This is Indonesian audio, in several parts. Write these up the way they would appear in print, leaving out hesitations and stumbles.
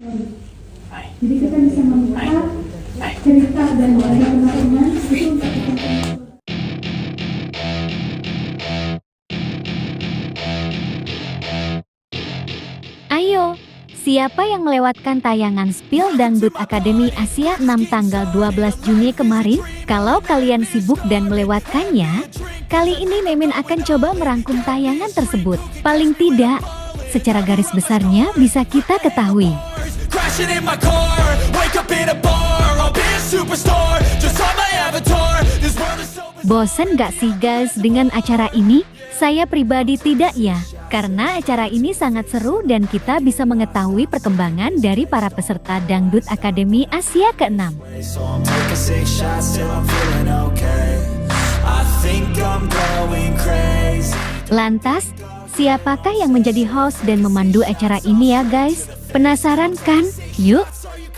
Jadi kita bisa melihat cerita dan wajah teman-teman itu untuk kita. Ayo, siapa yang melewatkan tayangan Spill Dangdut Akademi Asia 6 tanggal 12 Juni kemarin? Kalau kalian sibuk dan melewatkannya, kali ini Mimin akan coba merangkum tayangan tersebut. Paling tidak, secara garis besarnya bisa kita ketahui. Bosen gak sih guys dengan acara ini? Saya pribadi tidak ya, karena acara ini sangat seru dan kita bisa mengetahui perkembangan dari para peserta Dangdut Akademi Asia ke-6. Lantas, siapakah yang menjadi host dan memandu acara ini ya guys? Penasaran kan? Yuk,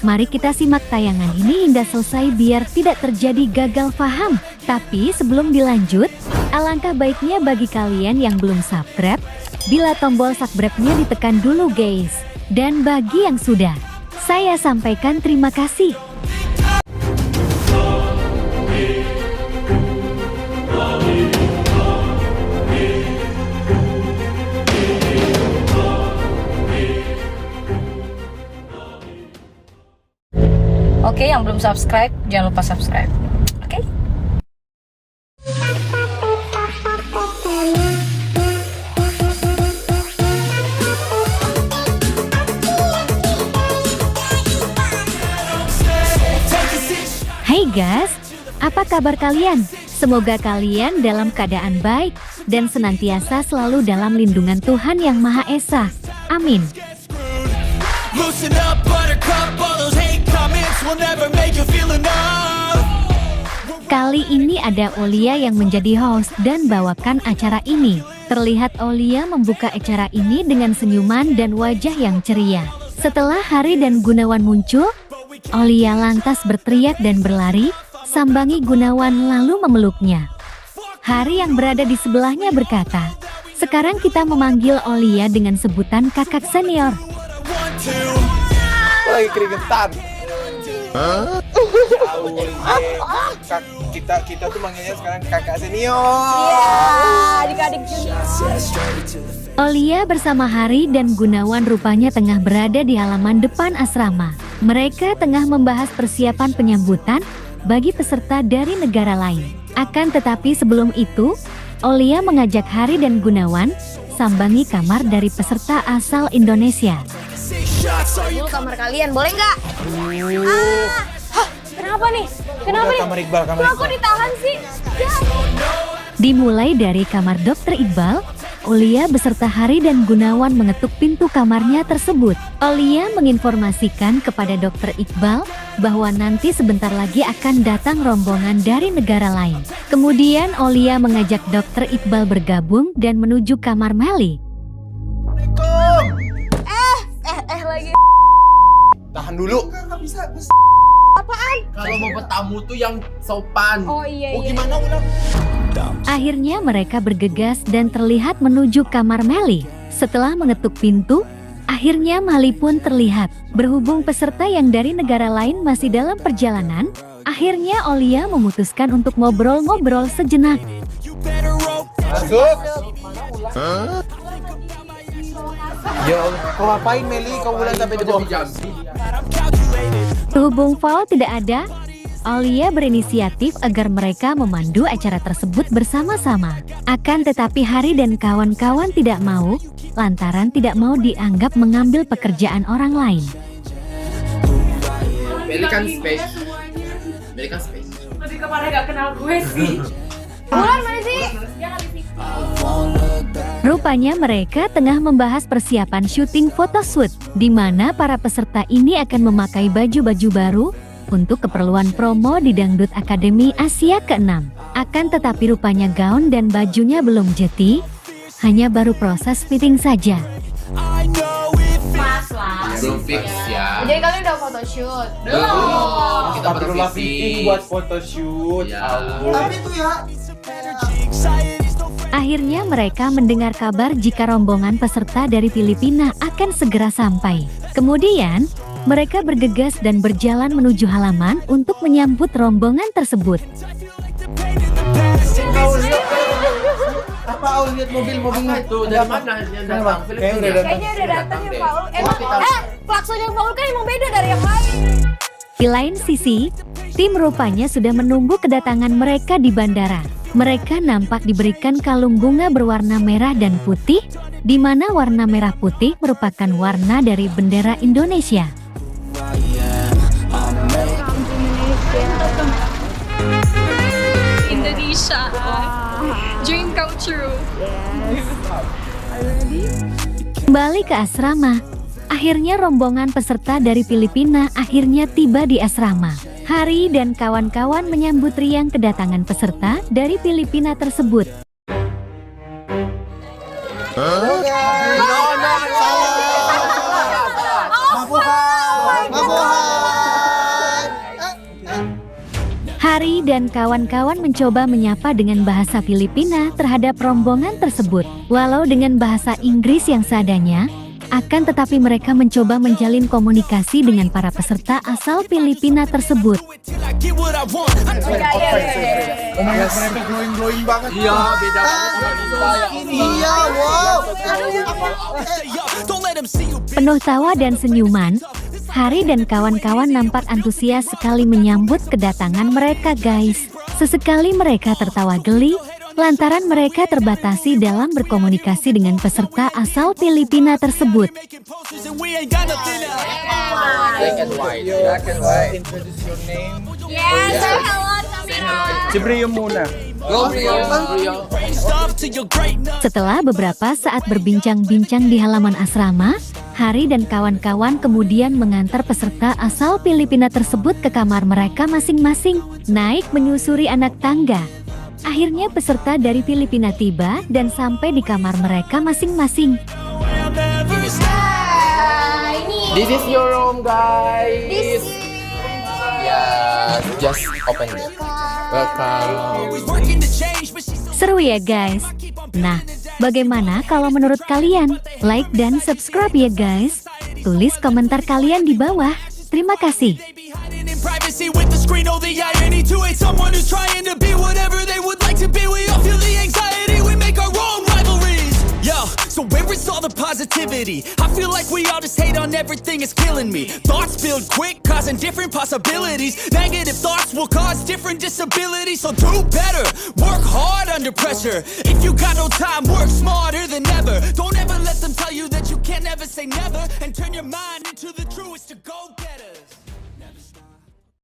mari kita simak tayangan ini hingga selesai biar tidak terjadi gagal paham. Tapi sebelum dilanjut, alangkah baiknya bagi kalian yang belum subscribe, bila tombol subscribe-nya ditekan dulu guys. Dan bagi yang sudah, saya sampaikan terima kasih. Oke, yang belum subscribe, jangan lupa subscribe. Oke? Hai guys, apa kabar kalian? Semoga kalian dalam keadaan baik dan senantiasa selalu dalam lindungan Tuhan Yang Maha Esa. Amin. Kali ini ada Olia yang menjadi host dan bawakan acara ini. Terlihat Olia membuka acara ini dengan senyuman dan wajah yang ceria. Setelah Hari dan Gunawan muncul, Olia lantas berteriak dan berlari, sambangi Gunawan lalu memeluknya. Hari yang berada di sebelahnya berkata, "Sekarang kita memanggil Olia dengan sebutan kakak senior." Lagi keringetan. Kita tuh manggilnya sekarang kakak senior. Iya, adik-adik junior. Olia bersama Hari dan Gunawan rupanya tengah berada di halaman depan asrama. Mereka tengah membahas persiapan penyambutan bagi peserta dari negara lain. Akan tetapi sebelum itu, Olia mengajak Hari dan Gunawan sambangi kamar dari peserta asal Indonesia. Dulu kamar kalian, boleh nggak? Hah, kenapa nih? Kenapa nih? Kamar Iqbal, kamar Kok aku Iqbal. ditahan sih? Dimulai dari kamar Dokter Iqbal, Olia beserta Hari dan Gunawan mengetuk pintu kamarnya tersebut. Olia menginformasikan kepada Dokter Iqbal bahwa nanti sebentar lagi akan datang rombongan dari negara lain. Kemudian Olia mengajak Dokter Iqbal bergabung dan menuju kamar Meli. Lagi. Tahan dulu. Apaan? Kalau mau bertamu tuh yang sopan. Oh iya. Gimana udah? Akhirnya mereka bergegas dan terlihat menuju kamar Meli. Setelah mengetuk pintu, akhirnya Meli pun terlihat. Berhubung peserta yang dari negara lain masih dalam perjalanan, akhirnya Olia memutuskan untuk ngobrol-ngobrol sejenak. Masuk. Ya Allah, kau ngapain Meli? Kau ulang sampai di bawah Jambi. Berhubung Val tidak ada, Olia berinisiatif agar mereka memandu acara tersebut bersama-sama. Akan tetapi Hari dan kawan-kawan tidak mau, lantaran tidak mau dianggap mengambil pekerjaan orang lain. Meli kan space. Meli kan space. Lebih kemarin gak kenal gue sih. Bulan mana sih? Rupanya mereka tengah membahas persiapan syuting photoshoot, di mana para peserta ini akan memakai baju-baju baru untuk keperluan promo di Dangdut Akademi Asia ke-6. Akan tetapi rupanya gaun dan bajunya belum jadi, hanya baru proses fitting saja. Pas lah. Belum fix ya. Jadi kalian udah photoshoot? Belum. Kita baru Astagfirullah, fitting. fitting buat photoshoot. Ya. Tapi itu ya. Akhirnya mereka mendengar kabar jika rombongan peserta dari Filipina akan segera sampai. Kemudian, Mereka bergegas dan berjalan menuju halaman untuk menyambut rombongan tersebut. Apa Aul lihat mobilnya? Itu dari mana yang datang? Kayaknya udah datang. Kayaknya udah datang ya deh. Paul. Emang Kita- klaksonnya Paul kan emang beda dari yang lain. Di lain sisi, tim rupanya sudah menunggu kedatangan mereka di bandara. Mereka nampak diberikan kalung bunga berwarna merah dan putih, di mana warna merah putih merupakan warna dari bendera Indonesia. Indonesia. Dream come true. Kembali ke asrama. Akhirnya rombongan peserta dari Filipina akhirnya tiba di asrama. Hari dan kawan-kawan menyambut riang kedatangan peserta dari Filipina tersebut. Hari dan kawan-kawan mencoba menyapa dengan bahasa Filipina terhadap rombongan tersebut. Walau dengan bahasa Inggris yang seadanya, akan tetapi mereka mencoba menjalin komunikasi dengan para peserta asal Filipina tersebut. Oh my god, mereka glowing banget. Iya, beda banget sama kita ya. Iya, wow. Penuh tawa dan senyuman, Hari dan kawan-kawan nampak antusias sekali menyambut kedatangan mereka guys. Sesekali mereka tertawa geli, lantaran mereka terbatasi dalam berkomunikasi dengan peserta asal Filipina tersebut. Black and white. Black and white. Introduce your name. Yes, say hello Samira. Si Brio muna. Go, Rio. Setelah beberapa saat berbincang-bincang di halaman asrama, Hari dan kawan-kawan kemudian mengantar peserta asal Filipina tersebut ke kamar mereka masing-masing, naik menyusuri anak tangga. Akhirnya peserta dari Filipina tiba dan sampai di kamar mereka masing-masing. This is your room, guys. This Yeah, just open it. Welcome. Seru ya guys? Nah, bagaimana kalau menurut kalian? Like dan subscribe ya guys. Tulis komentar kalian di bawah. Terima kasih. In privacy with the screen, oh the irony to hate someone who's trying to be whatever they would like to be. We all feel the anxiety, we make our own rivalries. Yo, so where is all the positivity? I feel like we all just hate on everything, it's killing me. Thoughts build quick, causing different possibilities. Negative thoughts will cause different disabilities. So do better, work hard under pressure. If you got no time, work smarter than ever. Don't ever let them tell you that you can't ever say never. And turn your mind into the truest to go-getters.